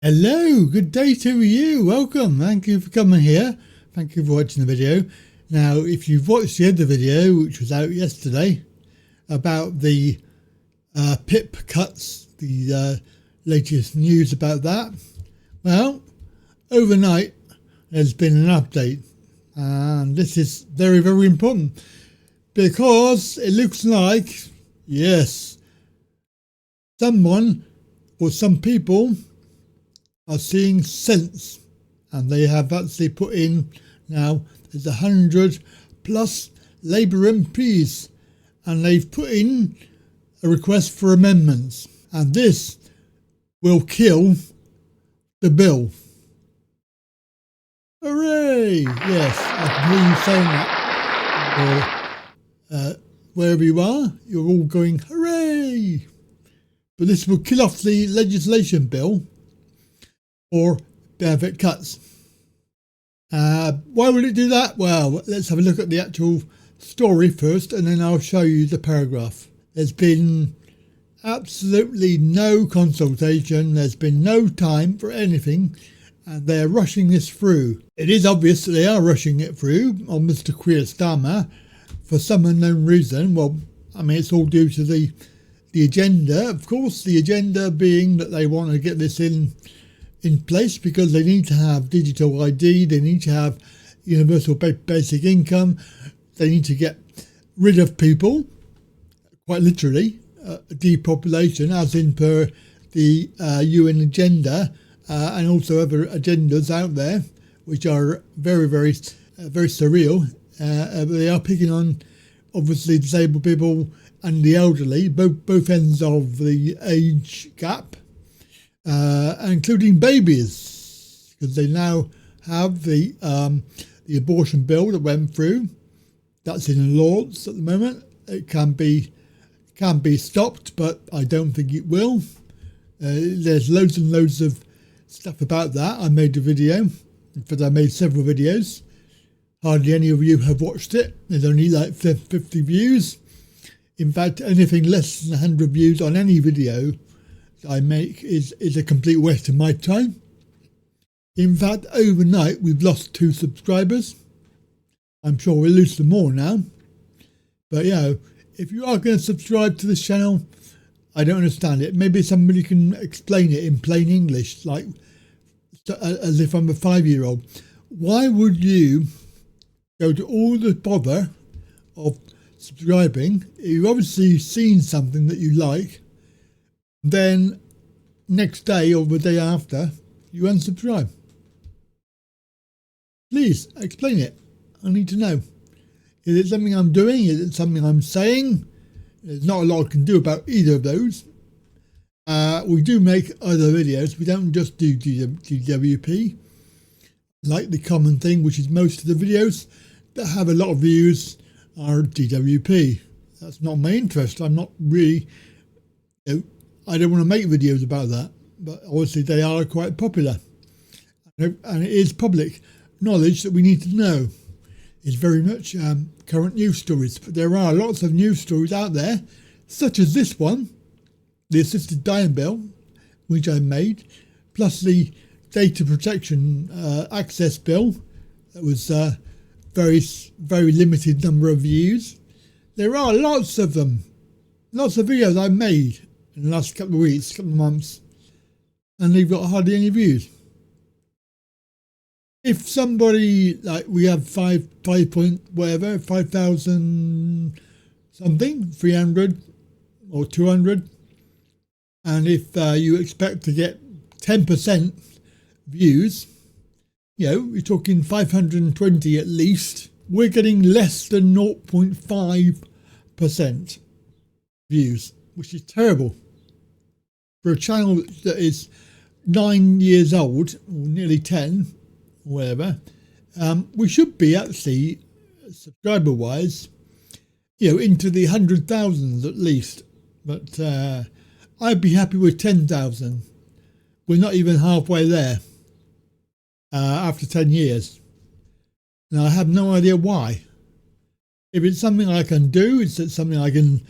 Hello, good day to you. Welcome. Thank you for coming here. Thank you for watching the video. Now, if you've watched the other video, which was out yesterday, about the PIP cuts, the latest news about that, well, overnight there's been an update. And this is very, very important because it looks like, yes, someone or some people are seeing sense, and they have actually put in, now there's 100+ Labour MPs, and they've put in a request for amendments, and this will kill the bill. Hooray! Yes, I can hear you saying that. Wherever you are, you're all going hooray! But this will kill off the legislation bill or benefit cuts. Why would it do that? Well, let's have a look at the actual story first, and then I'll show you the paragraph. There's been absolutely no consultation. There's been no time for anything, and they're rushing this through. It is obvious that they are rushing it through on Mr. Keir Starmer for some unknown reason. Well, I mean, it's all due to the agenda. Of course, the agenda being that they want to get this in place because they need to have digital ID, they need to have universal basic income, they need to get rid of people, quite literally, depopulation, as in per the UN agenda, and also other agendas out there, which are very, very, very surreal. They are picking on, obviously, disabled people and the elderly, both ends of the age gap. Including babies, because they now have the abortion bill that went through. That's in Lords at the moment. It can be stopped, but I don't think it will. There's loads and loads of stuff about that. I made a video. In fact, I made several videos. Hardly any of you have watched it. There's only like 50 views. In fact, anything less than 100 views on any video I make is a complete waste of my time. In fact, overnight we've lost 2 subscribers. I'm sure we'll lose some more now. But if you are going to subscribe to this channel, I don't understand it. Maybe somebody can explain it in plain English, like as if I'm a 5-year-old. Why would you go to all the bother of subscribing? You've obviously seen something that you like. Then next day or the day after, you unsubscribe. Please explain it. I need to know. Is it something I'm doing? Is it something I'm saying? There's not a lot I can do about either of those. We do make other videos. We don't just do DWP. Like the common thing, which is most of the videos that have a lot of views are DWP. That's not my interest. I'm not really... I don't want to make videos about that, but obviously they are quite popular. And it is public knowledge that we need to know. It's very much current news stories. But there are lots of news stories out there, such as this one, the assisted dying bill, which I made, plus the data protection access bill, that was very, very limited number of views. There are lots of them, lots of videos I made in the last couple of weeks, couple of months, and they've got hardly any views. If somebody, like we have 5,000 something, 300 or 200, and if you expect to get 10% views, you're talking 520 at least, we're getting less than 0.5% views, which is terrible. For a channel that is 9 years old, or nearly 10, or whatever, we should be actually, subscriber-wise, into the 100,000s at least. But I'd be happy with 10,000. We're not even halfway there after 10 years. Now, I have no idea why. If it's something I can do, is it something I can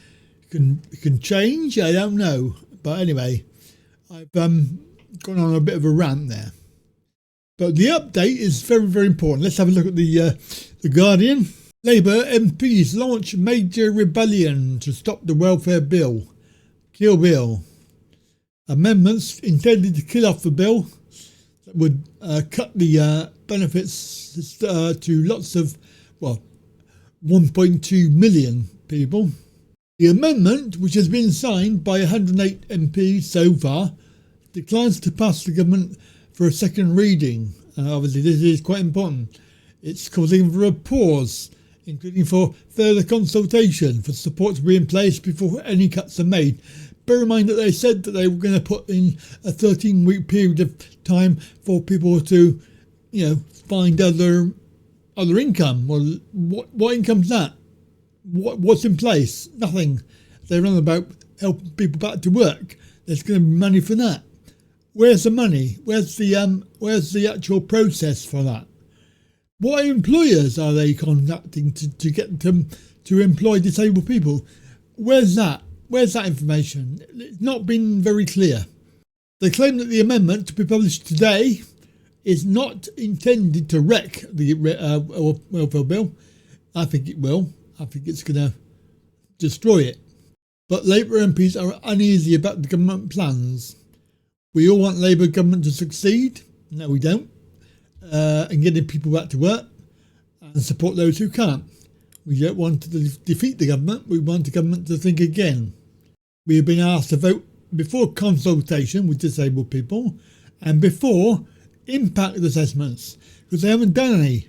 change? I don't know. But anyway, I've gone on a bit of a rant there. But the update is very, very important. Let's have a look at the Guardian. Labour MPs launch major rebellion to stop the welfare bill. Kill bill. Amendments intended to kill off the bill that would cut the benefits to lots of, 1.2 million people. The amendment, which has been signed by 108 MPs so far, declines to pass the government for a second reading. Obviously this is quite important. It's causing for a pause, including for further consultation for support to be in place before any cuts are made. Bear in mind that they said that they were going to put in a 13-week period of time for people to, find other income. Well, what income's that? What's in place? Nothing. They're on about helping people back to work. There's going to be money for that. Where's the money? Where's the actual process for that? What employers are they contacting to get them to employ disabled people? Where's that? Where's that information? It's not been very clear. They claim that the amendment to be published today is not intended to wreck the welfare bill. I think it will. I think it's going to destroy it. But Labour MPs are uneasy about the government plans. We all want Labour government to succeed. No, we don't. And getting people back to work and support those who can't. We don't want to defeat the government. We want the government to think again. We have been asked to vote before consultation with disabled people and before impact assessments, because they haven't done any.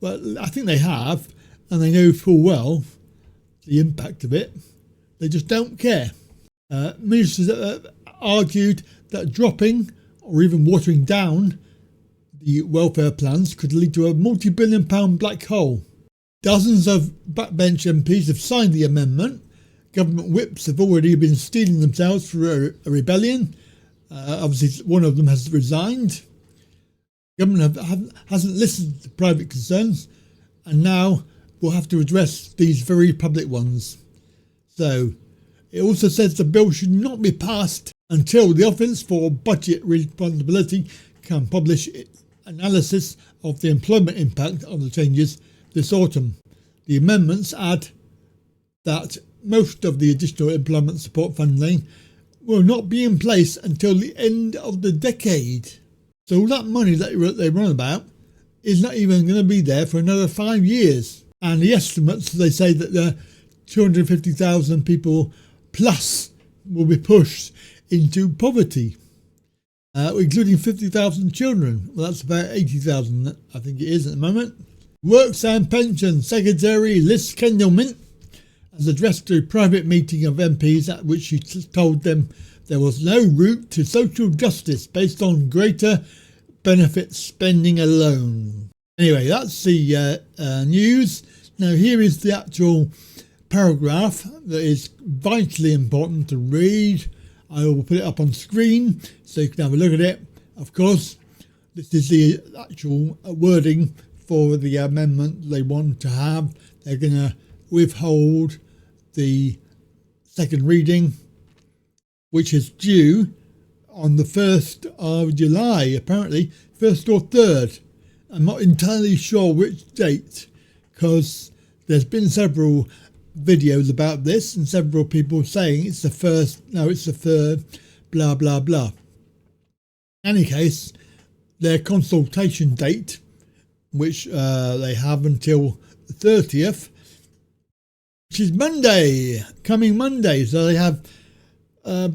Well, I think they have, and they know full well the impact of it. They just don't care. Ministers argued that dropping or even watering down the welfare plans could lead to a multi-billion-pound black hole. Dozens of backbench MPs have signed the amendment. Government whips have already been steeling themselves for a rebellion. Obviously, one of them has resigned. Government hasn't listened to private concerns, and now will have to address these very public ones. So, it also says the bill should not be passed until the Office for Budget Responsibility can publish analysis of the employment impact of the changes this autumn. The amendments add that most of the additional employment support funding will not be in place until the end of the decade. So all that money that they run about is not even going to be there for another 5 years. And the estimates, they say that 250,000 people plus will be pushed into poverty, including 50,000 children. Well, that's about 80,000, I think it is at the moment. Works and Pension Secretary Liz Kendall-Mint has addressed a private meeting of MPs at which she told them there was no route to social justice based on greater benefit spending alone. Anyway, that's the news. Now here is the actual paragraph that is vitally important to read. I will put it up on screen so you can have a look at it. Of course, this is the actual wording for the amendment they want to have. They're going to withhold the second reading, which is due on the 1st of July, apparently, 1st or 3rd. I'm not entirely sure which date, because there's been several videos about this and several people saying it's the 1st, no, it's the 3rd, blah, blah, blah. In any case, their consultation date, which they have until the 30th, which is Monday, coming Monday. So they have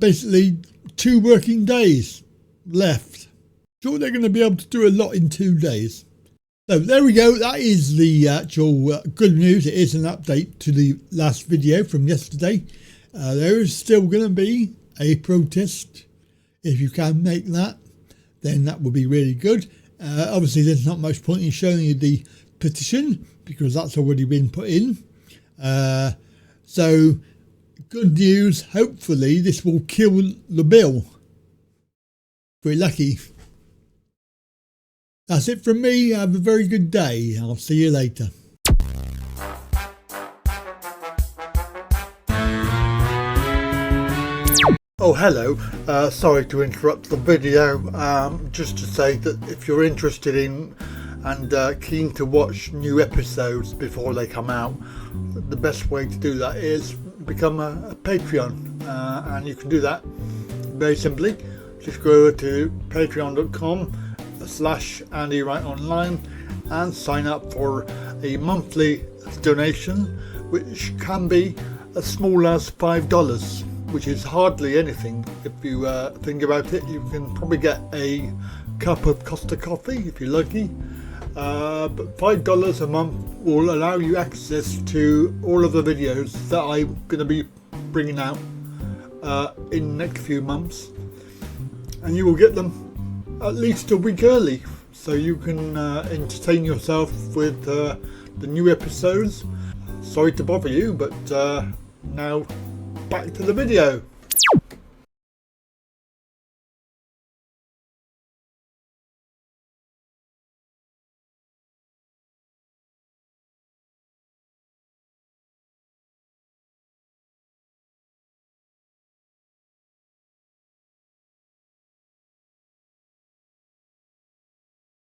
basically 2 working days left. Sure, they're going to be able to do a lot in 2 days. So there we go. That is the actual good news. It is an update to the last video from yesterday. There is still going to be a protest. If you can make that, then that would be really good. Obviously, there's not much point in showing you the petition because that's already been put in. So, good news. Hopefully, this will kill the bill. If we're lucky. That's it from me. Have a very good day. I'll see you later. Oh, hello. Sorry to interrupt the video. Just to say that if you're interested in and keen to watch new episodes before they come out, the best way to do that is become a Patreon, and you can do that very simply. Just go over to patreon.com/Andy Wright Online and sign up for a monthly donation, which can be as small as $5. Which is hardly anything. If you think about it, you can probably get a cup of Costa coffee if you're lucky. But $5 a month will allow you access to all of the videos that I'm going to be bringing out in the next few months, and you will get them at least a week early, so you can entertain yourself with the new episodes. Sorry to bother you, but now back to the video.